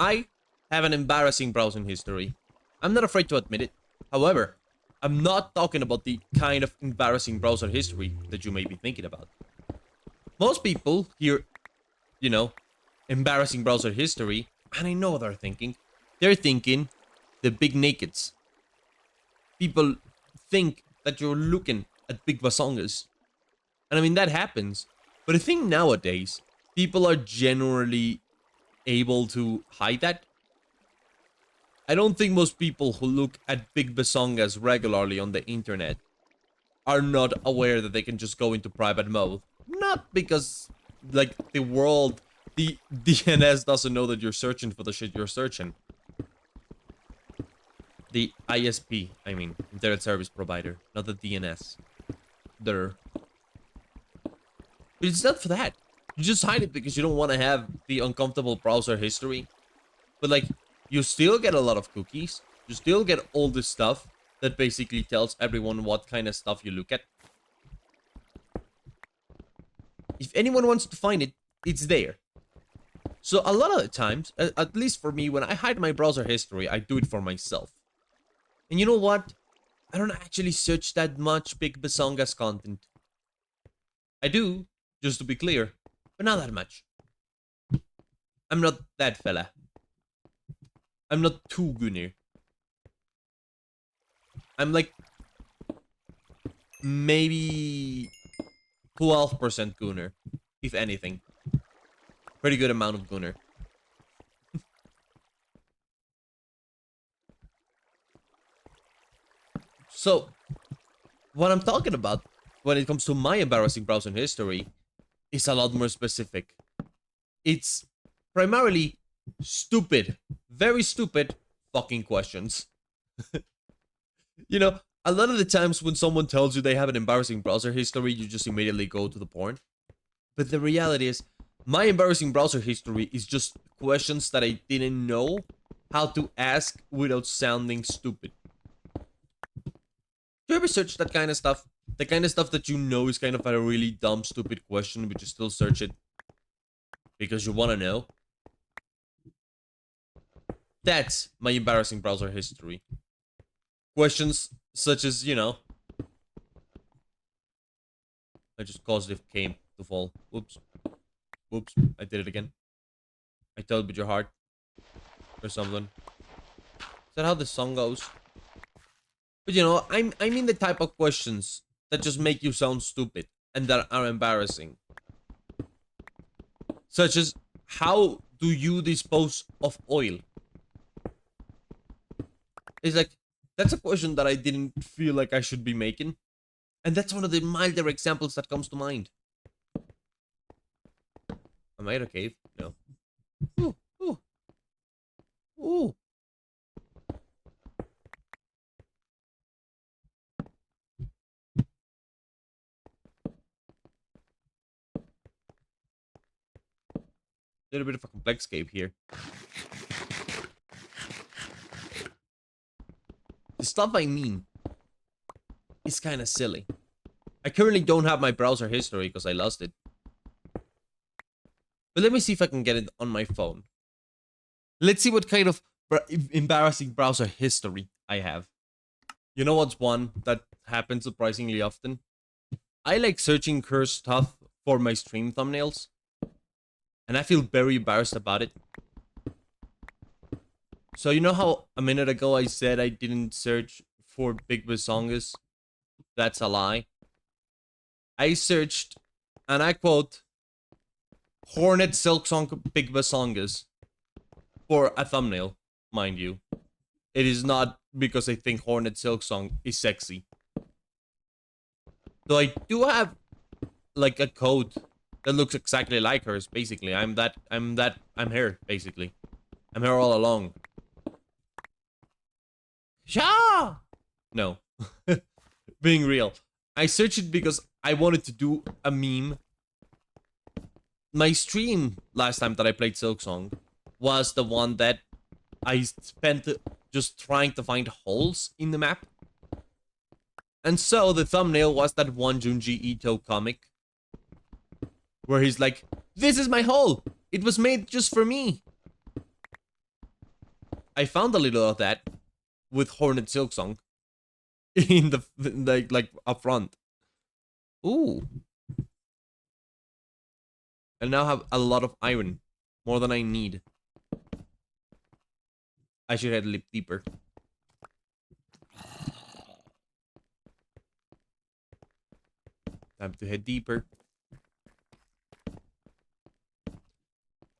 I have an embarrassing browsing history. I'm not afraid to admit it. However, I'm not talking about the kind of embarrassing browser history that you may be thinking about. Most people hear, you know, embarrassing browser history, and I know what they're thinking. They're thinking the big nakeds. People think that you're looking at big basongas. And I mean, that happens. But I think nowadays, people are generally able to hide that. I don't think most people who look at big basongas regularly on the internet are not aware that they can just go into private mode. Not because, like, the world, the DNS doesn't know that you're searching for the shit you're searching. The ISP, I mean, Internet Service Provider, not the DNS. But it's not for that. You just hide it because you don't want to have the uncomfortable browser history. But, like, you still get a lot of cookies. You still get all this stuff that basically tells everyone what kind of stuff you look at. If anyone wants to find it, it's there. So a lot of the times, at least for me, when I hide my browser history, I do it for myself. And you know what? I don't actually search that much Big Basongas content. I do, just to be clear, but not that much. I'm not that fella. I'm not too Gunner. I'm like maybe 12% Gunner, if anything. Pretty good amount of Gunner. So, what I'm talking about when it comes to my embarrassing browsing history is a lot more specific. It's primarily stupid, very stupid fucking questions. You know, a lot of the times when someone tells you they have an embarrassing browser history, you just immediately go to the porn. But the reality is, my embarrassing browser history is just questions that I didn't know how to ask without sounding stupid. Do you ever search that kind of stuff? The kind of stuff that you know is kind of a really dumb, stupid question, but you still search it because you want to know? That's my embarrassing browser history. Questions such as, you know... I just caused it came to fall. Whoops. Whoops. I did it again. I told with your heart. Or something. Is that how the song goes? But you know, I mean the type of questions that just make you sound stupid and that are embarrassing. Such as, how do you dispose of oil? It's like, that's a question that I didn't feel like I should be making. And that's one of the milder examples that comes to mind. Am I in a cave? No. Ooh, ooh. Ooh. Little bit of a complex cave here. The stuff I mean is kind of silly. I currently don't have my browser history because I lost it. But let me see if I can get it on my phone. Let's see what kind of embarrassing browser history I have. You know what's one that happens surprisingly often? I like searching cursed stuff for my stream thumbnails. And I feel very embarrassed about it. So you know how a minute ago I said I didn't search for Big Basongas? That's a lie. I searched, and I quote, Hornet Silksong Big Basongas for a thumbnail, mind you. It is not because I think Hornet Silksong is sexy. Though I do have, like, a code that looks exactly like hers, basically. I'm her, basically. I'm her all along. Sha! No. Being real. I searched it because I wanted to do a meme. My stream last time that I played Silksong was the one that I spent just trying to find holes in the map. And so the thumbnail was that one Junji Ito comic where he's like, this is my hole! It was made just for me! I found a little of that with Hornet Silksong in the like up front. Ooh. I now have a lot of iron, more than I need. I should head a little deeper. Time to head deeper.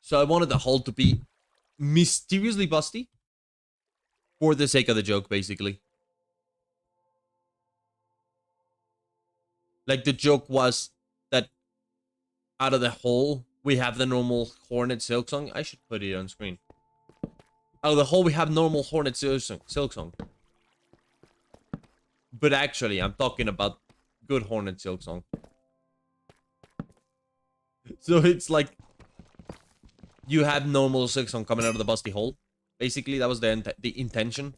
So I wanted the hull to be mysteriously busty for the sake of the joke, basically. Like, the joke was that out of the hole, we have the normal Hornet Silksong. I should put it on screen. Out of the hole, we have normal Hornet Silksong. But actually, I'm talking about good Hornet Silksong. So it's like, you have normal Silksong coming out of the busty hole. Basically, that was the intention.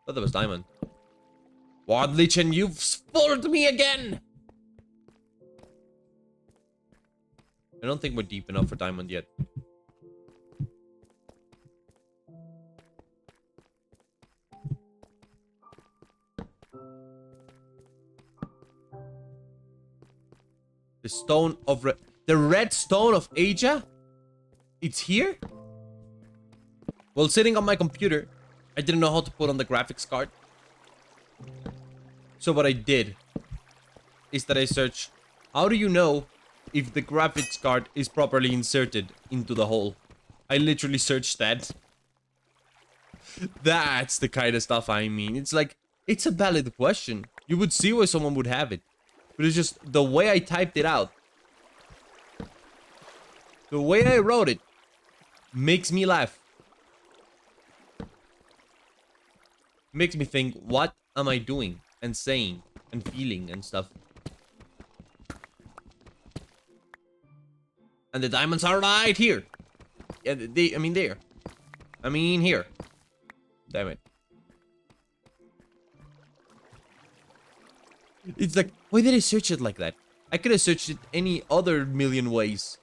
But that was diamond. Wadlichen, you've fooled me again! I don't think we're deep enough for diamond yet. The stone of the red stone of Asia? It's here? Well, sitting on my computer, I didn't know how to put on the graphics card. So what I did is that I searched, how do you know if the graphics card is properly inserted into the hole? I literally searched that. That's the kind of stuff I mean. It's like, it's a valid question. You would see why someone would have it. But it's just the way I typed it out. The way I wrote it makes me laugh. Makes me think, what am I doing and saying and feeling and stuff? And the diamonds are right here. Yeah, I mean there. I mean here. Damn it. It's like, why did I search it like that? I could have searched it any other million ways.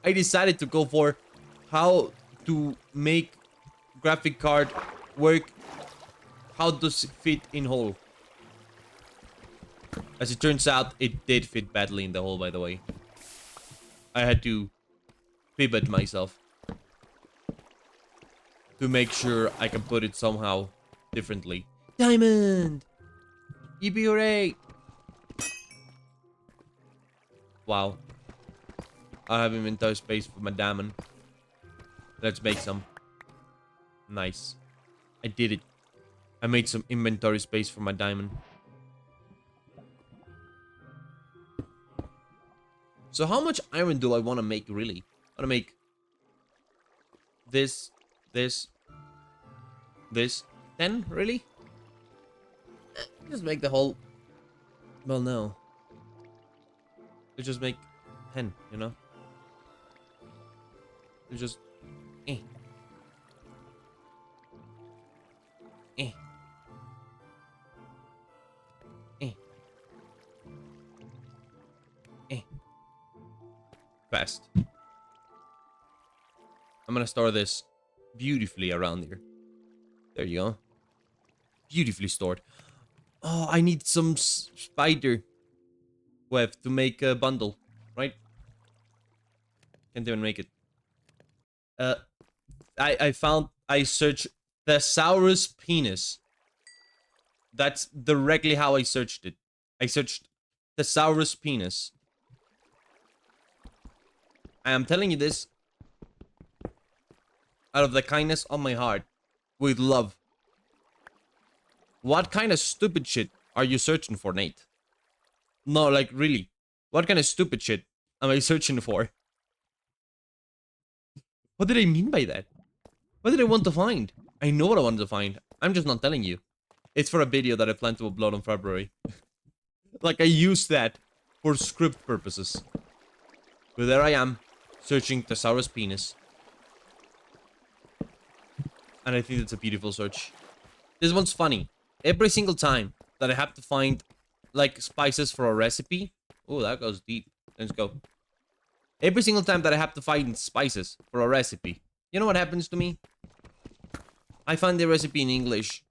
I decided to go for how to make graphic card work. How does it fit in hole? As it turns out, it did fit badly in the hole, by the way. I had to pivot myself to make sure I can put it somehow differently. Diamond! Yippee hooray! Wow. I have inventory space for my diamond. Let's make some. Nice. I did it. I made some inventory space for my diamond. So how much iron do I want to make, really? I want to make this, 10, really? Just make the whole... Well, no. Let's just make 10, you know? Let's just... Eh. Eh. Eh. Eh. Fast. I'm gonna store this beautifully around here. There you go. Beautifully stored. Oh, I need some spider web to make a bundle, right? Can't even make it. I searched Thesaurus penis. That's directly how I searched it. I searched Thesaurus penis. I am telling you this out of the kindness of my heart, with love. What kind of stupid shit are you searching for, Nate? No, like, really. What kind of stupid shit am I searching for? What did I mean by that? What did I want to find? I know what I wanted to find. I'm just not telling you. It's for a video that I plan to upload in February. Like, I used that for script purposes. But there I am, searching Thesaurus penis. And I think it's a beautiful search. This one's funny. Every single time that I have to find, like, spices for a recipe... Oh, that goes deep. Let's go. Every single time that I have to find spices for a recipe, You know what happens to me? I find the recipe in English.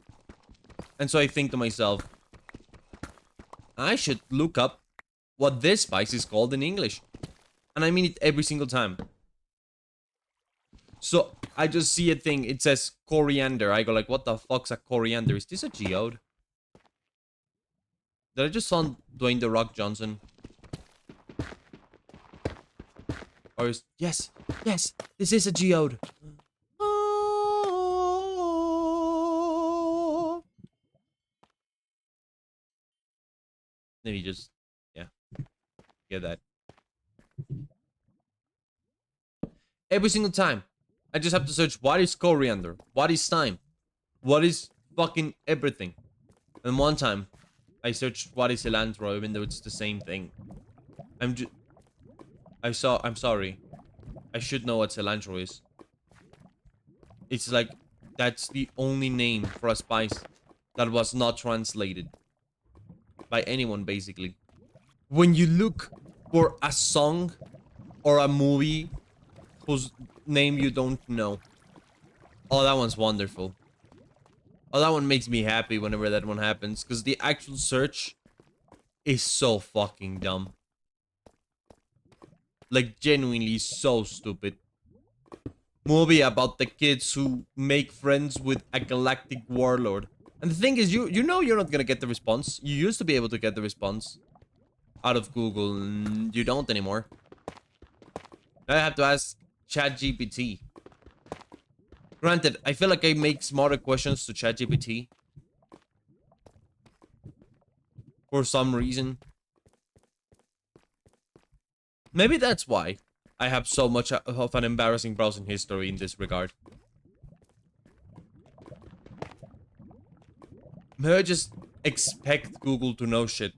And so I think to myself, I should look up what this spice is called in English. And I mean it every single time. So I just see a thing, it says coriander. I go like, what the fuck's a coriander? Is this a geode? Did I just sound Dwayne The Rock Johnson? Or is... Yes! Yes! This is a geode! Maybe just... Yeah. Get that. Every single time. I just have to search what is coriander? What is thyme? What is fucking everything? And one time, I searched what is cilantro, even though it's the same thing. I'm sorry. I should know what cilantro is. It's like, that's the only name for a spice that was not translated by anyone, basically. When you look for a song or a movie whose name you don't know, oh, that one's wonderful. Oh, that one makes me happy whenever that one happens, because the actual search is so fucking dumb. Like, genuinely so stupid. Movie about the kids who make friends with a galactic warlord. And the thing is, you know you're not gonna get the response. You used to be able to get the response out of Google, and you don't anymore. Now I have to ask ChatGPT. Granted, I feel like I make smarter questions to ChatGPT. For some reason. Maybe that's why I have so much of an embarrassing browsing history in this regard. Maybe I just expect Google to know shit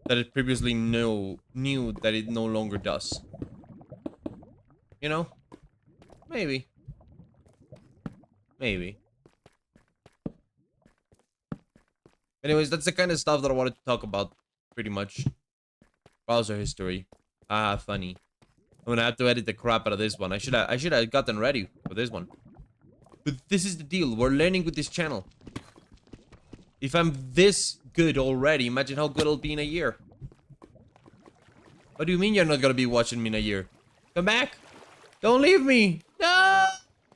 that it previously knew that it no longer does. You know? Maybe. Maybe. Anyways, that's the kind of stuff that I wanted to talk about, pretty much. Browser history. Ah, funny. I'm gonna have to edit the crap out of this one. I should have gotten ready for this one. But this is the deal. We're learning with this channel. If I'm this good already, imagine how good I'll be in a year. What do you mean you're not gonna be watching me in a year? Come back! Don't leave me!